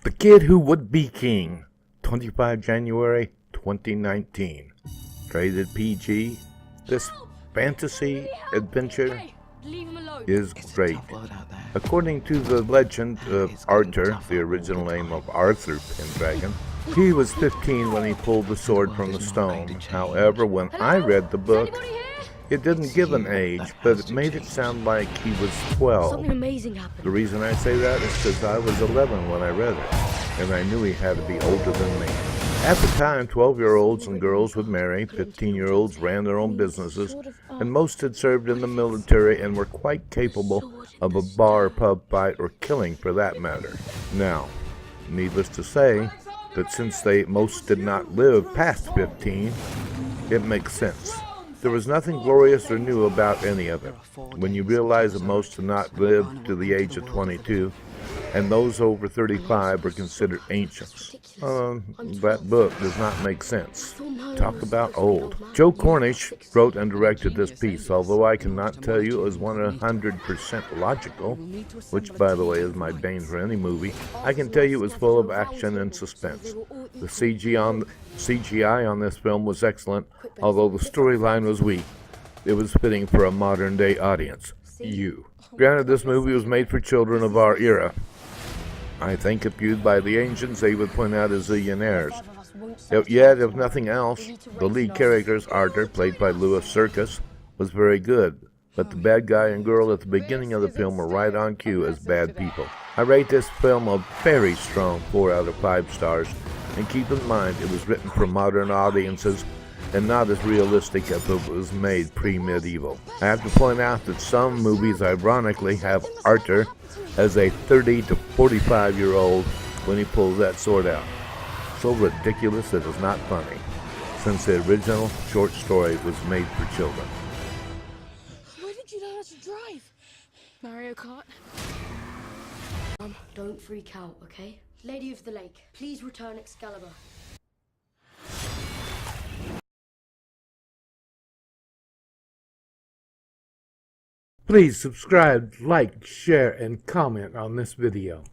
The Kid Who Would Be King, 25 January 2019. Rated PG. This fantasy adventure is great. According to the legend of Arthur, the original name of Arthur Pendragon, he was 15 when he pulled the sword from the stone. However, when I read the book, it didn't give an age, but it made it sound like he was 12. Something amazing happened. The reason I say that is because I was 11 when I read it, and I knew he had to be older than me. At the time, 12-year-olds and girls would marry, 15-year-olds ran their own businesses, and most had served in the military and were quite capable of a bar, pub fight, or killing for that matter. Now, needless to say, that since most did not live past 15, it makes sense. There was nothing glorious or new about any of it. When you realize that most did not live to the age of 22, and those over 35 were considered ancients. That book does not make sense. Talk about old. Joe Cornish wrote and directed this piece, although I cannot tell you it was 100% logical, which by the way is my bane for any movie. I can tell you it was full of action and suspense. The CGI on this film was excellent, although the storyline was weak. It was fitting for a modern-day audience. You. Granted, this movie was made for children of our era. I think if viewed by the ancients, they would point out as zillionaires. Yet, if nothing else, the lead characters, Arthur, played by Louis Circus, was very good. But the bad guy and girl at the beginning of the film were right on cue as bad people. I rate this film a very strong 4 out of 5 stars. And keep in mind, it was written for modern audiences and not as realistic as it was made pre-medieval. I have to point out that some movies ironically have Arthur as a 30 to 45-year-old when he pulls that sword out. So ridiculous it is not funny, since the original short story was made for children. Where did you learn how to drive? Mario Kart? Don't freak out, okay? Lady of the Lake, please return Excalibur. Please subscribe, like, share, and comment on this video.